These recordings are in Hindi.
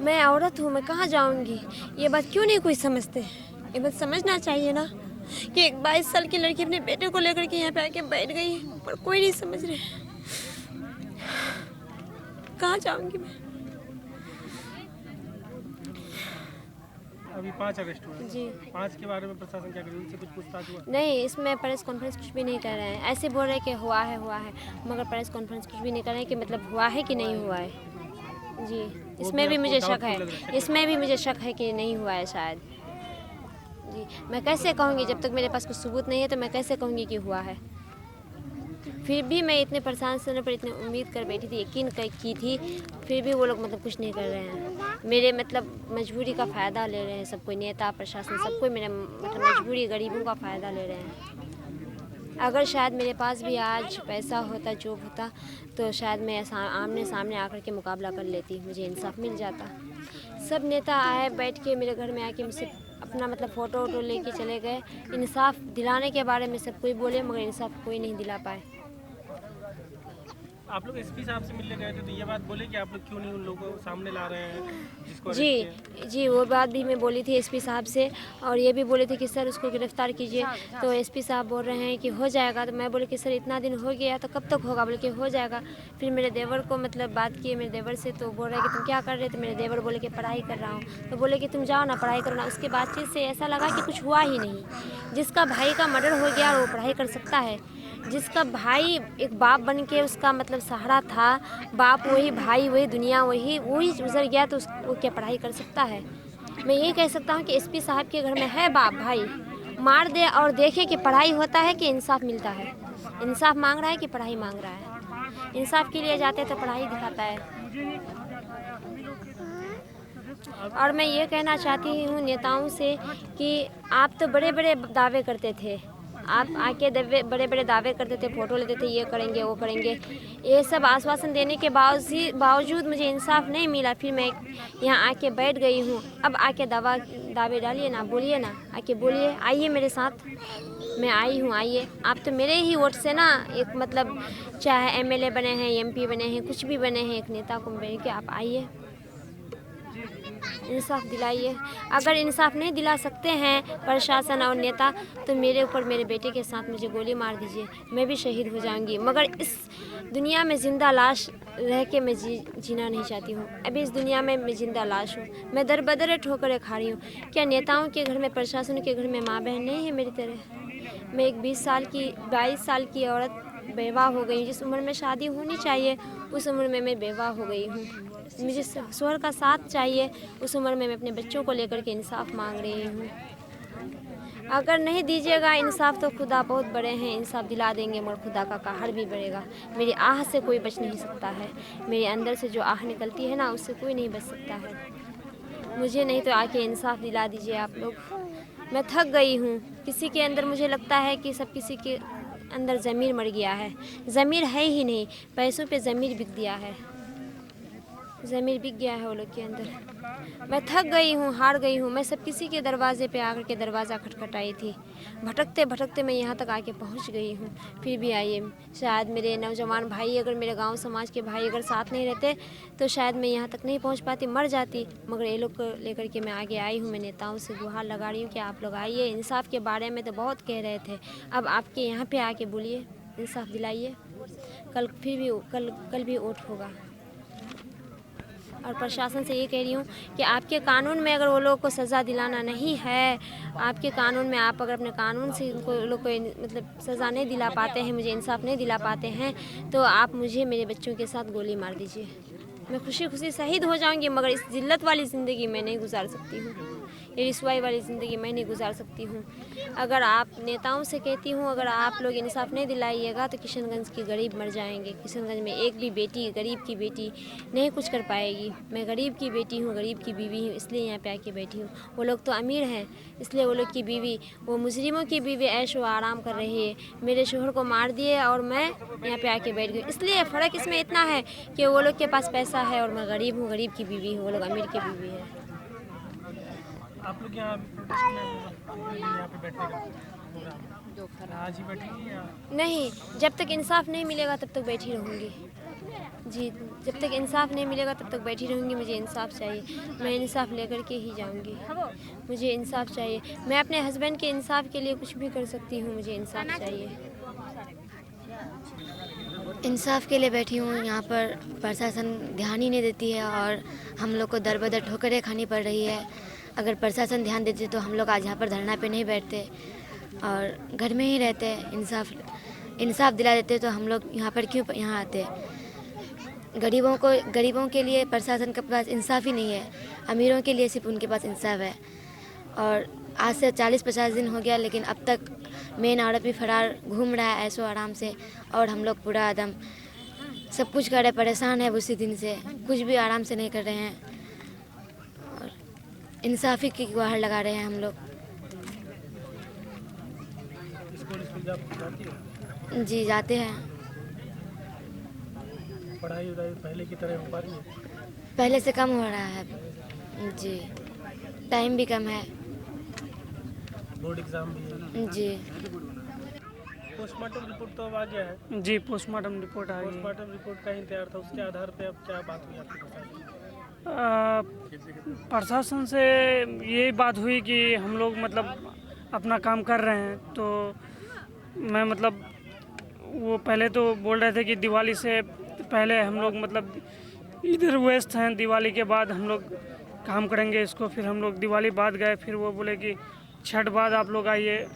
मैं औरत हूँ, मैं कहाँ जाऊँगी? ये बात क्यों नहीं कोई समझते? ये बात समझना चाहिए ना कि एक 22 साल की लड़की अपने बेटे को लेकर के यहाँ पे आके बैठ गई है, पर कोई नहीं समझ रहे। कहाँ जाऊँगी मैं? अभी 5 अरेस्ट हुए जी 5 के बारे में प्रशासन क्या करे, उनसे कुछ पूछताछ हुआ? नहीं, इसमें प्रेस कॉन्फ्रेंस कुछ भी नहीं कर रहे हैं। ऐसे बोल रहे हैं कि हुआ है, मगर प्रेस कॉन्फ्रेंस कुछ भी नहीं कर रहे हैं कि मतलब हुआ है कि नहीं हुआ है। जी, इसमें भी मुझे शक है, इसमें भी मुझे शक है कि नहीं हुआ है शायद। जी, मैं कैसे कहूँगी? जब तक मेरे पास कुछ सबूत नहीं है तो मैं कैसे कहूँगी कि हुआ है? फिर भी मैं इतने परेशान से पर इतनी उम्मीद कर बैठी थी, यकीन की थी, फिर भी वो लोग मतलब कुछ नहीं कर रहे हैं। मेरे मतलब मजबूरी का फ़ायदा ले रहे हैं सब कोई, नेता प्रशासन सब कोई मेरे मतलब मजबूरी गरीबों का फ़ायदा ले रहे हैं। अगर शायद मेरे पास भी आज पैसा होता, जॉब होता, तो शायद मैं आमने सामने आकर के मुकाबला कर लेती, मुझे इंसाफ मिल जाता। सब नेता आए बैठ के मेरे घर में आके मुझसे अपना मतलब फ़ोटो वोटो लेके चले गए। इंसाफ दिलाने के बारे में सब कोई बोले, मगर इंसाफ कोई नहीं दिला पाए। आप लोग एसपी साहब से मिलने गए थे तो ये बात बोले कि आप लोग क्यों नहीं उन लोगों को सामने ला रहे हैं जिसको अरेस्ट किया? जी, वो बात भी मैं बोली थी एसपी साहब से, और ये भी बोले थे कि सर उसको गिरफ़्तार कीजिए। तो एसपी साहब बोल रहे हैं कि हो जाएगा। तो मैं बोली कि सर इतना दिन हो गया तो कब तक होगा? बोले कि हो जाएगा। फिर मेरे देवर को मतलब बात किए मेरे देवर से, तो बोल रहे हैं कि तुम क्या कर रहे थे? मेरे देवर बोले कि पढ़ाई कर रहा हूँ। तो बोले कि तुम जाओ ना, पढ़ाई करो ना। उसके बातचीत से ऐसा लगा कि कुछ हुआ ही नहीं। जिसका भाई का मर्डर हो गया वो पढ़ाई कर सकता है? जिसका भाई एक बाप बन के उसका मतलब सहारा था, बाप वही, भाई वही, दुनिया वही गुजर गया, तो वो क्या पढ़ाई कर सकता है? मैं ये कह सकता हूँ कि एसपी साहब के घर में है बाप भाई, मार दे और देखे कि पढ़ाई होता है कि इंसाफ मिलता है। इंसाफ मांग रहा है कि पढ़ाई मांग रहा है? इंसाफ के लिए जाते तो पढ़ाई दिखाता है। और मैं ये कहना चाहती हूँ नेताओं से कि आप तो बड़े बड़े दावे करते थे, आप आके बड़े बड़े दावे करते थे, फ़ोटो लेते थे, ये करेंगे वो करेंगे। ये सब आश्वासन देने के बावजूद मुझे इंसाफ नहीं मिला। फिर मैं यहाँ आके बैठ गई हूँ। अब आके दावे डालिए ना, बोलिए ना, आके बोलिए, आइए मेरे साथ। मैं आई हूँ, आइए। आप तो मेरे ही वोट से ना एक मतलब चाहे एमएलए बने हैं, एमपी बने हैं, कुछ भी बने हैं, एक नेता को बन के आप आइए, इंसाफ दिलाइए। अगर इंसाफ नहीं दिला सकते हैं प्रशासन और नेता, तो मेरे ऊपर मेरे बेटे के साथ मुझे गोली मार दीजिए, मैं भी शहीद हो जाऊंगी। मगर इस दुनिया में ज़िंदा लाश रह के मैं जीना नहीं चाहती हूँ। अभी इस दुनिया में मैं ज़िंदा लाश हूँ, मैं दर बदर ठोकरें खा रही हूँ। क्या नेताओं के घर में, प्रशासन के घर में माँ बहन नहीं है मेरी तरह? मैं एक 22 साल की औरत बेवा हो गई। जिस उम्र में शादी होनी चाहिए उस उम्र में मैं बेवा हो गई हूँ। मुझे शोहर का साथ चाहिए, उस उम्र में मैं अपने बच्चों को लेकर के इंसाफ मांग रही हूँ। अगर नहीं दीजिएगा इंसाफ तो खुदा बहुत बड़े हैं, इंसाफ दिला देंगे मगर खुदा का कहर भी बढ़ेगा। मेरी आह से कोई बच नहीं सकता है, मेरे अंदर से जो आह निकलती है ना, उससे कोई नहीं बच सकता है। मुझे नहीं तो आके इंसाफ दिला दीजिए आप लोग। मैं थक गई हूँ। किसी के अंदर मुझे लगता है कि सब किसी के अंदर ज़मीर मर गया है। ज़मीर है ही नहीं, पैसों पे ज़मीर बिक दिया है, ज़मीर बिक गया है वो लोग के अंदर। मैं थक गई हूँ, हार गई हूँ। मैं सब किसी के दरवाजे पे आकर के दरवाज़ा खटखटाई थी, भटकते भटकते मैं यहाँ तक आके पहुँच गई हूँ। फिर भी आइए, शायद मेरे नौजवान भाई, अगर मेरे गांव समाज के भाई अगर साथ नहीं रहते तो शायद मैं यहाँ तक नहीं पहुँच पाती, मर जाती। मगर ये लोग को लेकर के मैं आगे आई हूँ। मैं नेताओं से गुहार लगा रही हूँ कि आप लोग आइए। इंसाफ के बारे में तो बहुत कह रहे थे, अब आपके यहाँ पर आके बोलिए, इंसाफ दिलाइए। कल भी वोट होगा। और प्रशासन से ये कह रही हूँ कि आपके कानून में अगर वो लोगों को सज़ा दिलाना नहीं है, आपके कानून में आप अगर अपने कानून से उनको लोग को मतलब सज़ा नहीं दिला पाते हैं, मुझे इंसाफ नहीं दिला पाते हैं, तो आप मुझे मेरे बच्चों के साथ गोली मार दीजिए। मैं खुशी खुशी शहीद हो जाऊंगी, मगर इस जिल्लत वाली ज़िंदगी मैं नहीं गुजार सकती हूँ, ये रिसवाई वाली ज़िंदगी मैं नहीं गुजार सकती हूँ। अगर आप नेताओं से कहती हूँ, अगर आप लोग इंसाफ नहीं दिलाइएगा तो किशनगंज की गरीब मर जाएंगे। किशनगंज में एक भी बेटी, गरीब की बेटी नहीं कुछ कर पाएगी। मैं गरीब की बेटी हूँ, गरीब की बीवी हूँ, इसलिए यहाँ पे आके बैठी हूँ। वो लोग तो अमीर हैं, इसलिए वो लोग की बीवी, वो मुजरिमों की बीवी ऐश व आराम कर रही है। मेरे शोहर को मार दिए और मैं यहाँ पे आके बैठ गई। इसलिए फ़र्क इसमें इतना है कि वो लोग के पास पैसा है और मैं गरीब हूँ, गरीब की बीवी हूँ, वो लोग अमीर की बीवी है। आप लोग यहाँ प्रोटेस्ट में यहाँ पे बैठने का प्रोग्राम आज ही बैठेंगे या नहीं, जब तक इंसाफ नहीं मिलेगा तब तक बैठी रहूँगी। जी, जब तक इंसाफ नहीं मिलेगा तब तक बैठी रहूँगी। मुझे इंसाफ चाहिए, मैं इंसाफ लेकर के ही जाऊँगी। मुझे इंसाफ चाहिए, मैं अपने हस्बैंड के इंसाफ के लिए कुछ भी कर सकती हूँ। मुझे इंसाफ चाहिए। इंसाफ के लिए बैठी हूँ। यहाँ पर प्रशासन ध्यान ही नहीं देती है और हम लोग को दर बदर ठोकरें खानी पड़ रही है। अगर प्रशासन ध्यान देती तो हम लोग आज यहाँ पर धरना पे नहीं बैठते और घर में ही रहते। इंसाफ दिला देते तो हम लोग यहाँ पर क्यों यहाँ आते। गरीबों के लिए प्रशासन के पास इंसाफ ही नहीं है, अमीरों के लिए सिर्फ उनके पास इंसाफ है। और आज से 40-50 दिन हो गया लेकिन अब तक मेन आरोपी फरार घूम रहा है ऐसो आराम से और हम लोग पूरा एकदम सब कुछ कर रहे, परेशान है उसी दिन से, कुछ भी आराम से नहीं कर रहे हैं और इंसाफी की गुहार लगा रहे हैं हम लोग। जी जाते हैं। पढ़ाई पहले की तरह हो पा रही है? पहले से कम हो रहा है जी, टाइम भी कम है बोर्ड एग्जाम भी है जी। पोस्टमार्टम रिपोर्ट तो अब आ गया है? जी, पोस्टमार्टम रिपोर्ट आ गई। पोस्टमार्टम रिपोर्ट का ही तैयार था, उसके आधार पे अब क्या बात हुई आपके साथ? प्रशासन से यही बात हुई कि हम लोग मतलब अपना काम कर रहे हैं। तो मैं मतलब वो पहले तो बोल रहे थे कि दिवाली से पहले हम लोग मतलब इधर व्यस्त हैं, दिवाली के बाद हम लोग काम करेंगे इसको। फिर हम लोग दिवाली बाद गए, फिर वो बोले कि छठ बाद आप लोग आइए।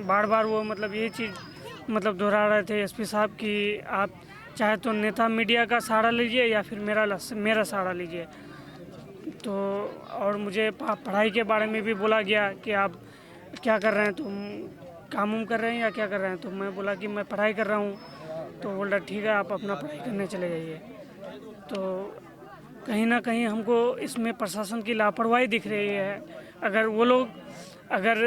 बार बार वो मतलब यही चीज़ मतलब दोहरा रहे थे एसपी साहब कि आप चाहे तो नेता मीडिया का सहारा लीजिए या फिर मेरा सहारा लीजिए। तो और मुझे पढ़ाई के बारे में भी बोला गया कि आप क्या कर रहे हैं, तुम काम कर रहे हैं या क्या कर रहे हैं। तो मैं बोला कि मैं पढ़ाई कर रहा हूँ। तो बोल रहा ठीक है आप अपना पढ़ाई करने चले जाइए। तो कहीं ना कहीं हमको इसमें प्रशासन की लापरवाही दिख रही है। अगर वो लोग अगर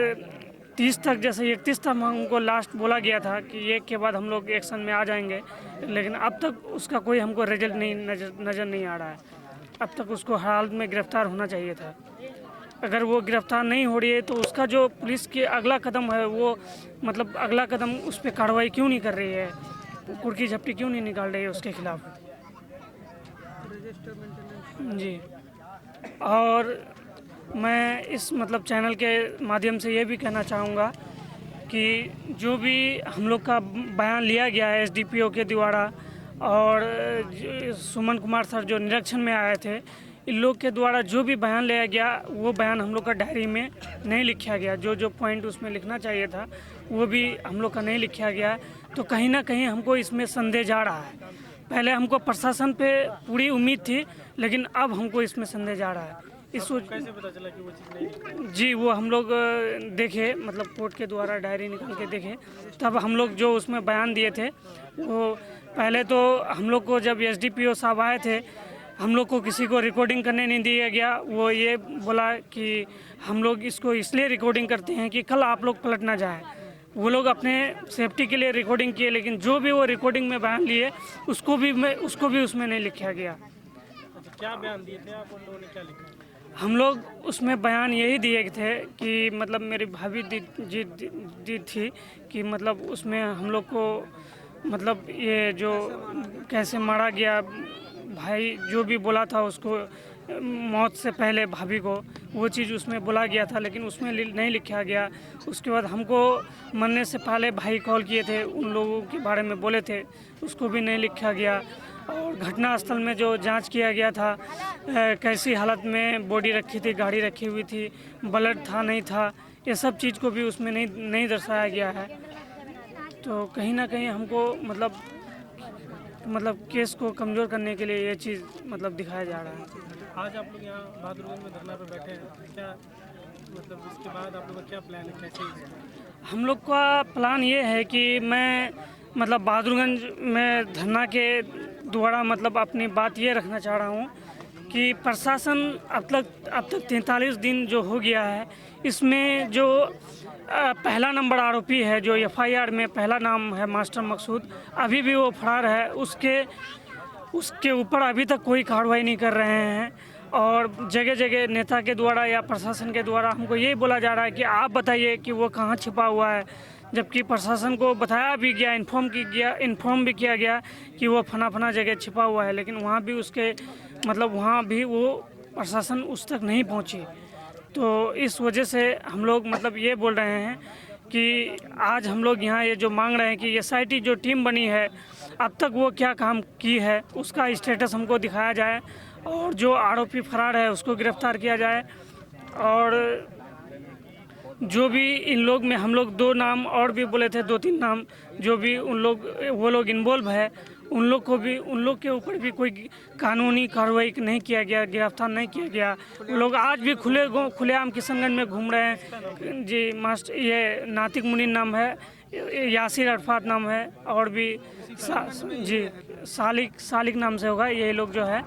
30 तक जैसे 31 तक हमको लास्ट बोला गया था कि 1 के बाद हम लोग एक्शन में आ जाएंगे, लेकिन अब तक उसका कोई हमको रिजल्ट नहीं नज़र नहीं आ रहा है। अब तक उसको हाल में गिरफ्तार होना चाहिए था। अगर वो गिरफ्तार नहीं हो रही है तो उसका जो पुलिस के अगला कदम है वो मतलब अगला कदम उस पर कार्रवाई क्यों नहीं कर रही है, कुर्की झपटी क्यों नहीं निकाल रही है उसके खिलाफ जी। और मैं इस मतलब चैनल के माध्यम से ये भी कहना चाहूँगा कि जो भी हम लोग का बयान लिया गया है एसडीपीओ के द्वारा और सुमन कुमार सर जो निरीक्षण में आए थे, इन लोग के द्वारा जो भी बयान लिया गया वो बयान हम लोग का डायरी में नहीं लिखा गया। जो जो पॉइंट उसमें लिखना चाहिए था वो भी हम लोग का नहीं लिखा गया। तो कहीं ना कहीं हमको इसमें संदेह जा रहा है। पहले हमको प्रशासन पे पूरी उम्मीद थी लेकिन अब हमको इसमें संदेह जा रहा है। इस कैसे पता चला कि वो चीज़ नहीं लिखी? जी वो हम लोग देखे मतलब कोर्ट के द्वारा डायरी निकाल के देखे, तब हम लोग जो उसमें बयान दिए थे वो पहले तो हम लोग को जब एसडीपीओ साहब आए थे हम लोग को किसी को रिकॉर्डिंग करने नहीं दिया गया। वो ये बोला कि हम लोग इसको इसलिए रिकॉर्डिंग करते हैं कि कल आप लोग पलट ना जाए। वो लोग अपने सेफ्टी के लिए रिकॉर्डिंग किए लेकिन जो भी वो रिकॉर्डिंग में बयान लिए उसको भी उसमें नहीं लिखा गया। अच्छा, क्या बयान दिए थे आप, उन लोगों ने क्या लिखा? हम लोग उसमें बयान यही दिए थे कि मतलब मेरी भाभी दी थी कि मतलब उसमें हम लोग को मतलब ये जो कैसे मारा गया, भाई जो भी बोला था उसको मौत से पहले भाभी को, वो चीज़ उसमें बोला गया था लेकिन उसमें नहीं लिखा गया। उसके बाद हमको मरने से पहले भाई कॉल किए थे, उन लोगों के बारे में बोले थे, उसको भी नहीं लिखा गया। और घटनास्थल में जो जांच किया गया था कैसी हालत में बॉडी रखी थी, गाड़ी रखी हुई थी, ब्लड था नहीं था, ये सब चीज़ को भी उसमें नहीं दर्शाया गया है। तो कहीं ना कहीं हमको मतलब केस को कमज़ोर करने के लिए ये चीज़ मतलब दिखाया जा रहा है। आज आप लोग यहाँ बहादुरगंज में धरना पे बैठे हैं, क्या मतलब इसके बाद आप लोग का क्या प्लान है, कैसे? हम लोग का प्लान ये है कि मैं मतलब बहादुरगंज में धरना के द्वारा मतलब अपनी बात ये रखना चाह रहा हूँ कि प्रशासन अब तक 43 दिन जो हो गया है, इसमें जो पहला नंबर आरोपी है जो एफआईआर में पहला नाम है मास्टर मकसूद, अभी भी वो फरार है। उसके ऊपर अभी तक कोई कार्रवाई नहीं कर रहे हैं। और जगह जगह नेता के द्वारा या प्रशासन के द्वारा हमको यही बोला जा रहा है कि आप बताइए कि वो कहाँ छिपा हुआ है। जबकि प्रशासन को बताया भी गया, इन्फॉर्म भी किया गया कि वो फना जगह छिपा हुआ है, लेकिन वहाँ भी उसके मतलब वहाँ भी वो प्रशासन उस तक नहीं पहुँची। तो इस वजह से हम लोग मतलब ये बोल रहे हैं कि आज हम लोग यहाँ ये जो मांग रहे हैं कि SIT जो टीम बनी है अब तक वो क्या काम की है उसका स्टेटस हमको दिखाया जाए, और जो आरोपी फरार है उसको गिरफ्तार किया जाए, और जो भी इन लोग में हम लोग 2 नाम और भी बोले थे, 2-3 नाम जो भी वो लोग इन्वॉल्व है उन लोग के ऊपर भी कोई कानूनी कार्रवाई नहीं किया गया, गिरफ्तार नहीं किया गया। वो लोग आज भी खुलेआम किशनगंज में घूम रहे हैं जी। मास्टर ये नातिक मुनीन नाम है, यासिर अरफात नाम है, और भी जी सालिक नाम से होगा। ये लोग जो है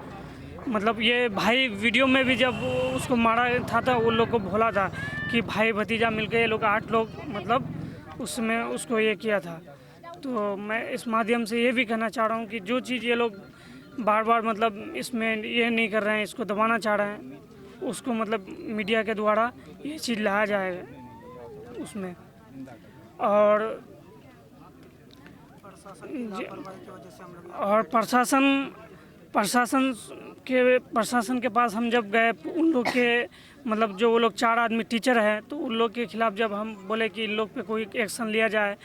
मतलब ये भाई वीडियो में भी जब उसको मारा था तो उन लोग को बोला था कि भाई भतीजा मिलकर ये लोग 8 लोग मतलब उसमें उसको ये किया था। तो मैं इस माध्यम से ये भी कहना चाह रहा हूँ कि जो चीज़ ये लोग बार बार मतलब इसमें ये नहीं कर रहे हैं, इसको दबाना चाह रहे हैं, उसको मतलब मीडिया के द्वारा ये चीज़ लाया जाएगा उसमें। और प्रशासन के पास हम जब गए, उन लोग के मतलब जो वो लोग 4 आदमी टीचर हैं, तो उन लोग के खिलाफ़ जब हम बोले कि इन लोग पे कोई एक्शन लिया जाए,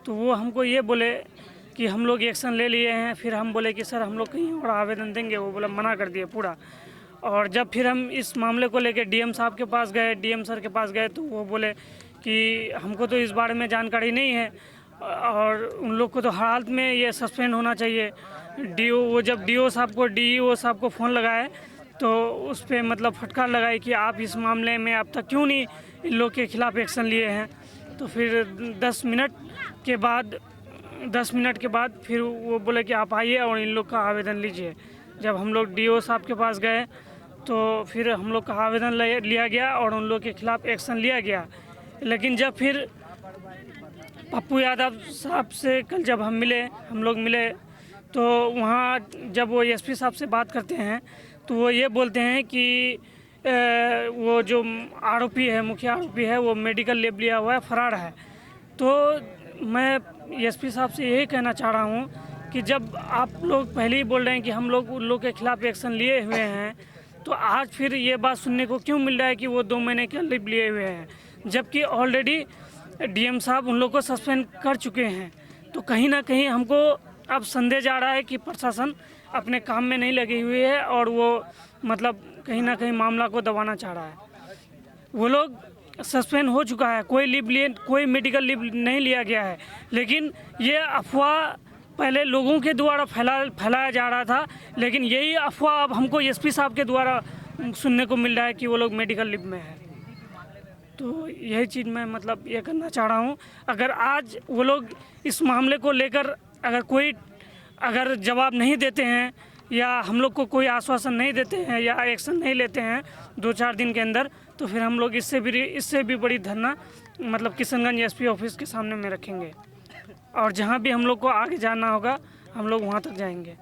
तो वो हमको ये बोले कि हम लोग एक्शन ले लिए हैं। फिर हम बोले कि सर हम लोग कहीं और आवेदन देंगे, वो बोला मना कर दिए पूरा। और जब फिर हम इस मामले को लेकर DM साहब के पास गए, DM सर के पास गए, तो वो बोले कि हमको तो इस बारे में जानकारी नहीं है, और उन लोग को तो हर हालत में ये सस्पेंड होना चाहिए। जब DO साहब को फ़ोन लगाए तो उस पर मतलब फटकार लगाई कि आप इस मामले में अब तक क्यों नहीं इन लोग के खिलाफ़ एक्शन लिए हैं। तो फिर 10 मिनट के बाद फिर वो बोले कि आप आइए और इन लोग का आवेदन लीजिए। जब हम लोग DO साहब के पास गए तो फिर हम लोग का आवेदन लिया गया और उन लोग के खिलाफ़ एक्शन लिया गया। लेकिन जब फिर पप्पू यादव साहब से कल जब हम लोग मिले तो वहाँ जब वो SP साहब से बात करते हैं तो वो ये बोलते हैं कि वो जो आरोपी है, मुख्य आरोपी है, वो मेडिकल लीव लिया हुआ है, फरार है। तो मैं SP साहब से यही कहना चाह रहा हूँ कि जब आप लोग पहले ही बोल रहे हैं कि हम लोग उन लोग के खिलाफ़ एक्शन लिए हुए हैं, तो आज फिर ये बात सुनने को क्यों मिल रहा है कि वो 2 महीने के लीव लिए हुए हैं, जबकि ऑलरेडी DM साहब उन लोग को सस्पेंड कर चुके हैं। तो कहीं ना कहीं हमको अब संदेह जा रहा है कि प्रशासन अपने काम में नहीं लगी हुई है और वो मतलब कहीं ना कहीं मामला को दबाना चाह रहा है। वो लोग सस्पेंड हो चुका है, कोई मेडिकल लीव नहीं लिया गया है, लेकिन ये अफवाह पहले लोगों के द्वारा फैलाया जा रहा था, लेकिन यही अफवाह अब हमको SP साहब के द्वारा सुनने को मिल रहा है कि वो लोग मेडिकल लीव में है। तो यही चीज़ मैं मतलब ये करना चाह रहा हूँ। अगर आज वो लोग इस मामले को लेकर अगर जवाब नहीं देते हैं या हम लोग को कोई आश्वासन नहीं देते हैं या एक्शन नहीं लेते हैं 2-4 दिन के अंदर, तो फिर हम लोग इससे भी बड़ी धरना मतलब किशनगंज SP ऑफिस के सामने में रखेंगे, और जहाँ भी हम लोग को आगे जाना होगा हम लोग वहाँ तक जाएंगे।